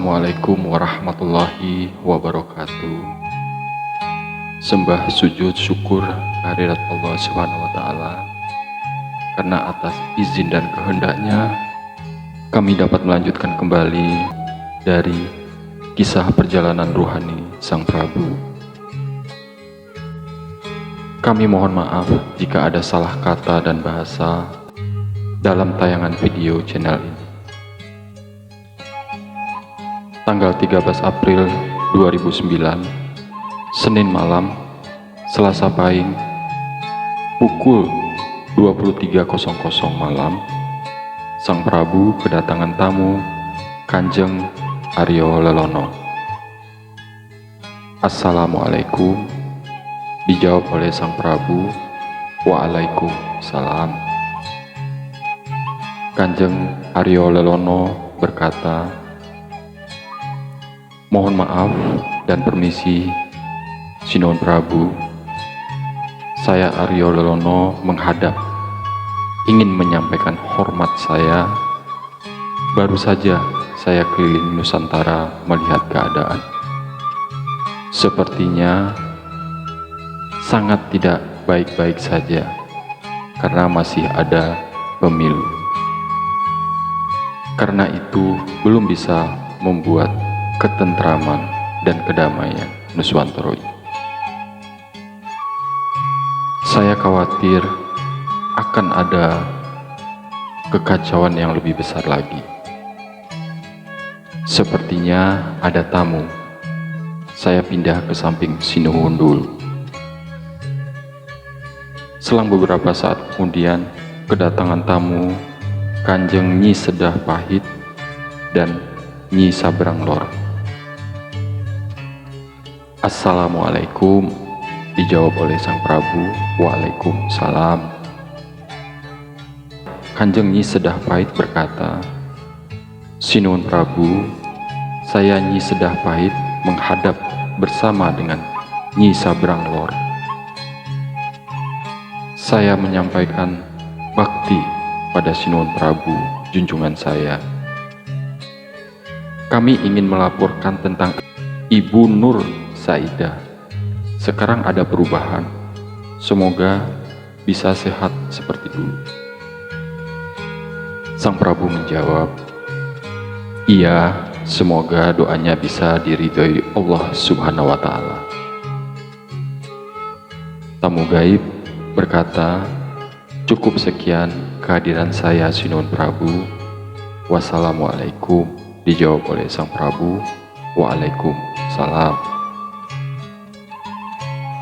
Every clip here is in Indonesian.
Assalamualaikum warahmatullahi wabarakatuh. Sembah sujud syukur kehadirat Allah Subhanahu wa Ta'ala, karena atas izin dan kehendaknya kami dapat melanjutkan kembali dari kisah perjalanan ruhani Sang Prabu. Kami mohon maaf jika ada salah kata dan bahasa dalam tayangan video channel ini. Tanggal 13 April 2009, Senin malam, Selasa Pahing, pukul 23.00 malam, Sang Prabu kedatangan tamu Kanjeng Aryo Lelono. Assalamualaikum, dijawab oleh Sang Prabu, Waalaikumsalam. Kanjeng Aryo Lelono berkata, "Mohon maaf dan permisi, Sinuhun Prabu. Saya Aryo Lelono menghadap, ingin menyampaikan hormat saya. Baru saja saya keliling Nusantara melihat keadaan. Sepertinya sangat tidak baik-baik saja, karena masih ada pemilu. Karena itu belum bisa membuat ketentraman dan kedamaian Nuswantara ini. Saya khawatir akan ada kekacauan yang lebih besar lagi. Sepertinya ada tamu. Saya pindah ke samping Sinuhun dulu." Selang beberapa saat kemudian, kedatangan tamu Kanjeng Nyi Sedah Pahit dan Nyi Sabrang Lor. "Assalamualaikum," dijawab oleh Sang Prabu, "Waalaikumsalam." Kanjeng Nyi Sedah Pahit berkata, "Sinuhun Prabu, saya Nyi Sedah Pahit menghadap bersama dengan Nyi Sabrang Lor. Saya menyampaikan bakti pada Sinuhun Prabu, junjungan saya. Kami ingin melaporkan tentang Ibu Nur Saidah. Sekarang ada perubahan. Semoga bisa sehat seperti dulu." Sang Prabu menjawab, "Iya, semoga doanya bisa diridhoi Allah Subhanahu wa Ta'ala." Tamu gaib berkata, "Cukup sekian kehadiran saya, Sinuhun Prabu. Wassalamualaikum," dijawab oleh Sang Prabu, "Waalaikumsalam."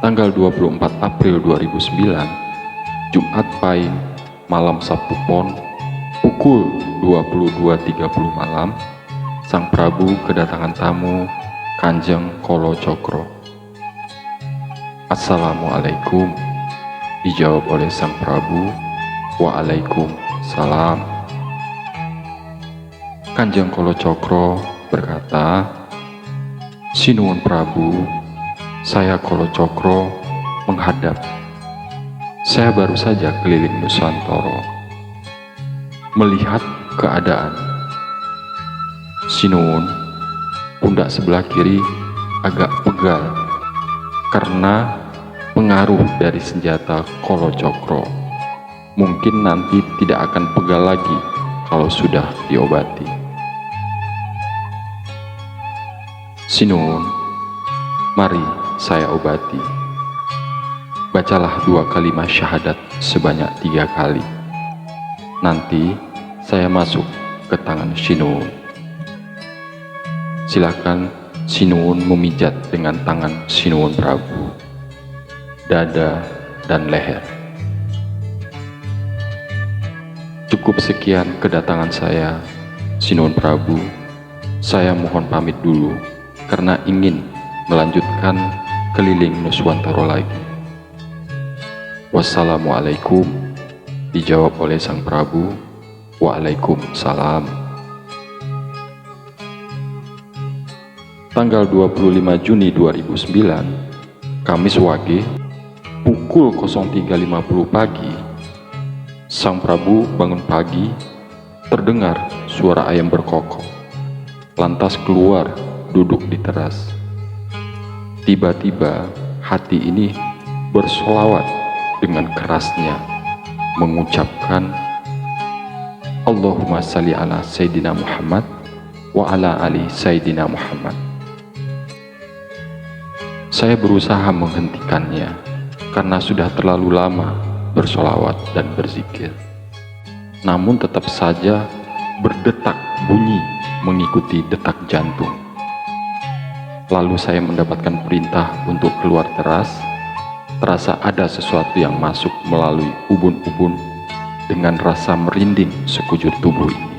Tanggal 24 April 2009, Jumat Pahing, malam Sabtu Pon, pukul 22.30 malam, Sang Prabu kedatangan tamu Kanjeng Kolo Cokro. "Assalamualaikum," dijawab oleh Sang Prabu, "Waalaikumsalam." Kanjeng Kolo Cokro berkata, "Sinuhun Prabu, saya Kolo Cokro menghadap. Saya baru saja keliling Nusantara melihat keadaan. Sinuhun, pundak sebelah kiri agak pegal karena pengaruh dari senjata Kolo Cokro. Mungkin nanti tidak akan pegal lagi kalau sudah diobati. Sinuhun, mari saya obati. Bacalah 2 kalimat syahadat sebanyak 3 kali. Nanti saya masuk ke tangan Sinuhun. Silakan Sinuhun memijat dengan tangan Sinuhun Prabu, dada dan leher. Cukup sekian kedatangan saya, Sinuhun Prabu. Saya mohon pamit dulu karena ingin melanjutkan keliling Nuswantara lagi. Wassalamualaikum," dijawab oleh Sang Prabu, "Waalaikumsalam." Tanggal 25 Juni 2009, Kamis Wage, pukul 03.50 pagi, Sang Prabu bangun pagi, terdengar suara ayam berkokok. lantas keluar duduk di teras. Tiba-tiba hati ini bersolawat dengan kerasnya, mengucapkan, Allahumma salli ala Sayyidina Muhammad wa ala ali Sayyidina Muhammad. Saya berusaha menghentikannya karena sudah terlalu lama bersolawat dan berzikir. Namun tetap saja berdetak bunyi mengikuti detak jantung. Lalu saya mendapatkan perintah untuk keluar teras. Terasa ada sesuatu yang masuk melalui ubun-ubun dengan rasa merinding sekujur tubuh ini.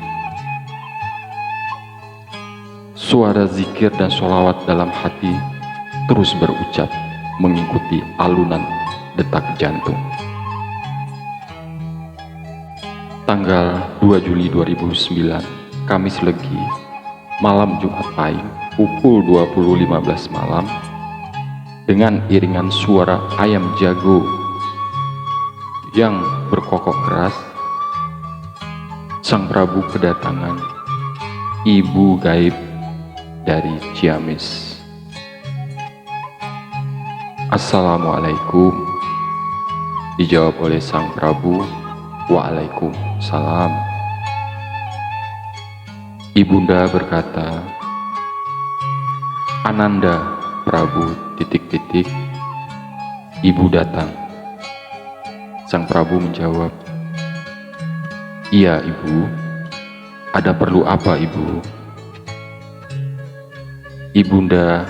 Suara zikir dan sholawat dalam hati terus berucap mengikuti alunan detak jantung. Tanggal 2 Juli 2009, Kamis Legi, malam Jumat Pahing, pukul 20.15 malam, dengan iringan suara ayam jago yang berkokok keras, Sang Prabu kedatangan ibu gaib dari Ciamis. Assalamualaikum, dijawab oleh Sang Prabu. Waalaikumsalam. Ibunda berkata, Ananda Prabu ... Ibu datang. Sang Prabu menjawab, iya ibu, ada perlu apa ibu? Ibunda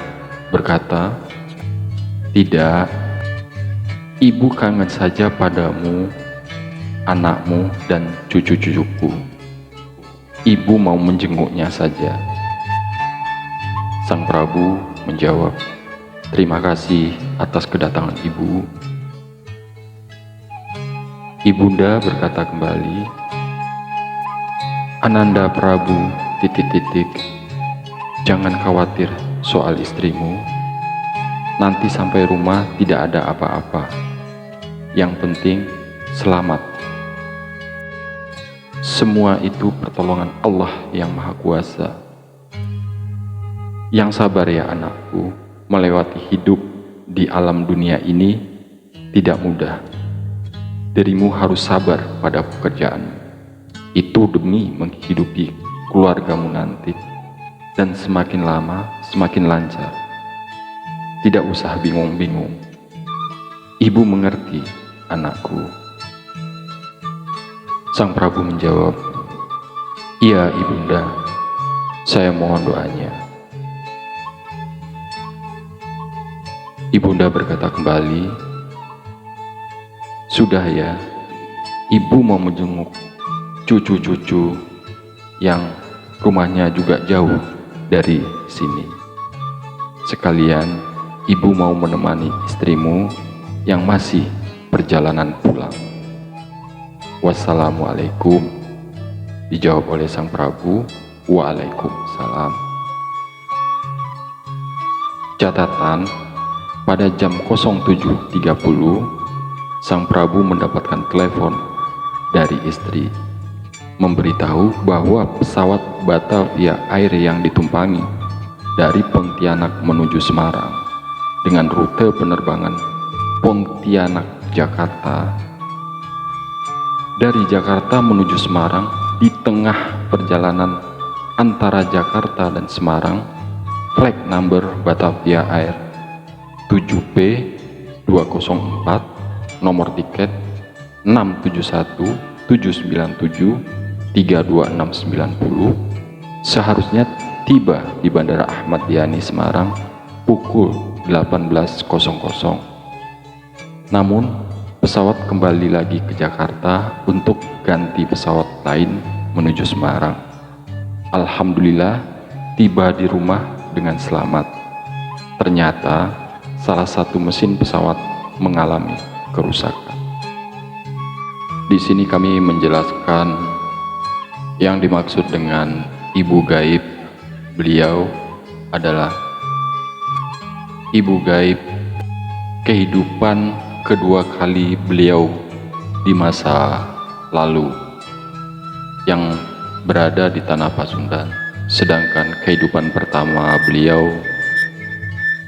berkata, tidak, ibu kangen saja padamu, anakmu dan cucu-cucuku. Ibu mau menjenguknya saja. Sang Prabu menjawab, terima kasih atas kedatangan ibu. Ibunda berkata kembali, Ananda Prabu ... jangan khawatir soal istrimu. Nanti sampai rumah tidak ada apa-apa. Yang penting selamat. Semua itu pertolongan Allah yang Maha Kuasa. Yang sabar ya anakku, melewati hidup di alam dunia ini tidak mudah. Dirimu harus sabar pada pekerjaanmu. Itu demi menghidupi keluargamu nanti. Dan semakin lama semakin lancar. Tidak usah bingung-bingung. Ibu mengerti, anakku. Sang Prabu menjawab, iya ibunda, saya mohon doanya. Ibunda berkata kembali, sudah ya, ibu mau menjenguk cucu-cucu yang rumahnya juga jauh dari sini. Sekalian ibu mau menemani istrimu yang masih perjalanan pulang. Wassalamualaikum, dijawab oleh Sang Prabu. Waalaikumsalam. Catatan, pada jam 07.30 Sang Prabu mendapatkan telepon dari istri memberitahu bahwa pesawat Batavia Air yang ditumpangi dari Pontianak menuju Semarang dengan rute penerbangan Pontianak Jakarta. Dari Jakarta menuju Semarang, di tengah perjalanan antara Jakarta dan Semarang, flight number Batavia Air 7P204, nomor tiket 671-797-32690, seharusnya tiba di Bandara Ahmad Yani Semarang pukul 18.00. Namun, pesawat kembali lagi ke Jakarta untuk ganti pesawat lain menuju Semarang. Alhamdulillah, tiba di rumah dengan selamat. Ternyata, salah satu mesin pesawat mengalami kerusakan. Di sini kami menjelaskan yang dimaksud dengan ibu gaib. Beliau adalah ibu gaib kehidupan kedua kali beliau di masa lalu yang berada di tanah Pasundan. sedangkan kehidupan pertama beliau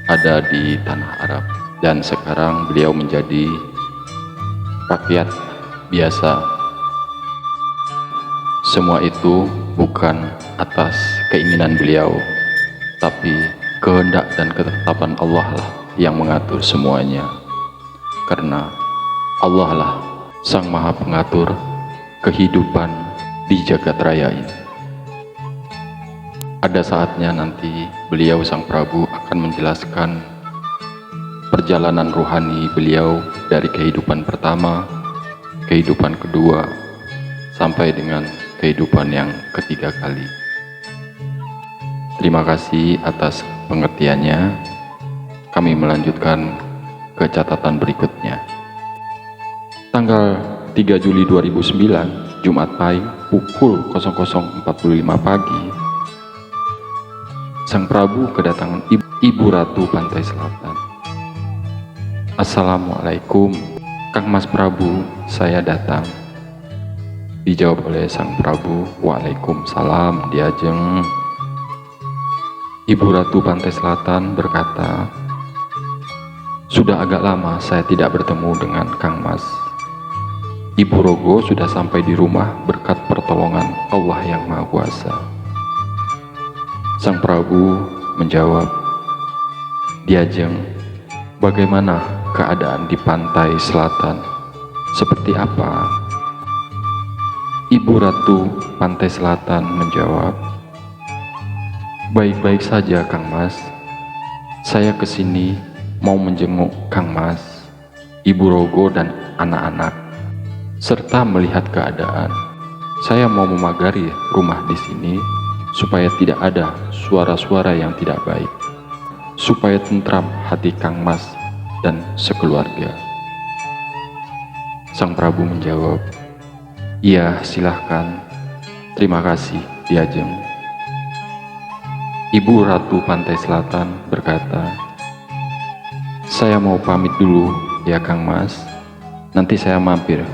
ada di tanah Arab, dan sekarang beliau menjadi rakyat biasa. Semua itu bukan atas keinginan beliau, tapi kehendak dan ketetapan Allah lah yang mengatur semuanya. Karena Allah lah Sang Maha Pengatur kehidupan di jagat raya ini. Ada saatnya nanti beliau Sang Prabu akan menjelaskan perjalanan rohani beliau dari kehidupan pertama, kehidupan kedua, sampai dengan kehidupan yang ketiga kali. Terima kasih atas pengertiannya. Kami melanjutkan ke catatan berikutnya. Tanggal 3 Juli 2009, Jumat pahing, pukul 00.45 pagi, Sang Prabu kedatangan Ibu Ratu Pantai Selatan. Assalamualaikum, Kang Mas Prabu, saya datang. Dijawab oleh Sang Prabu, Waalaikumsalam, Diajeng. Ibu Ratu Pantai Selatan berkata, sudah agak lama saya tidak bertemu dengan Kang Mas. Ibu Rogo sudah sampai di rumah berkat pertolongan Allah yang Maha Kuasa. Sang Prabu menjawab, Diajeng, bagaimana keadaan di pantai selatan? Seperti apa? Ibu Ratu Pantai Selatan menjawab, baik-baik saja Kang Mas. Saya kesini mau menjenguk Kang Mas, Ibu Rogo dan anak-anak, serta melihat keadaan. Saya mau memagari rumah di sini supaya tidak ada suara-suara yang tidak baik, supaya tentram hati Kang Mas dan sekeluarga. Sang Prabu menjawab, iya silahkan, terima kasih Diajeng. Ibu Ratu Pantai Selatan berkata, saya mau pamit dulu ya Kang Mas, nanti saya mampir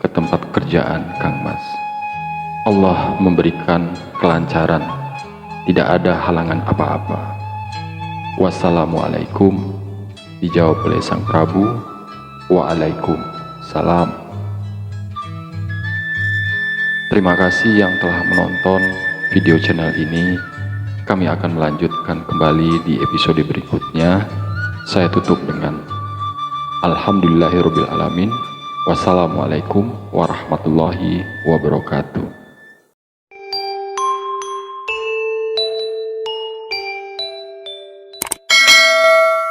ke tempat kerjaan Kang Mas. Allah memberikan kelancaran, tidak ada halangan apa-apa. Wassalamualaikum, dijawab oleh Sang Prabu, Waalaikumsalam. Terima kasih yang telah menonton video channel ini. Kami akan melanjutkan kembali di episode berikutnya. Saya tutup dengan Alhamdulillahirabbil alamin. Wassalamualaikum warahmatullahi wabarakatuh.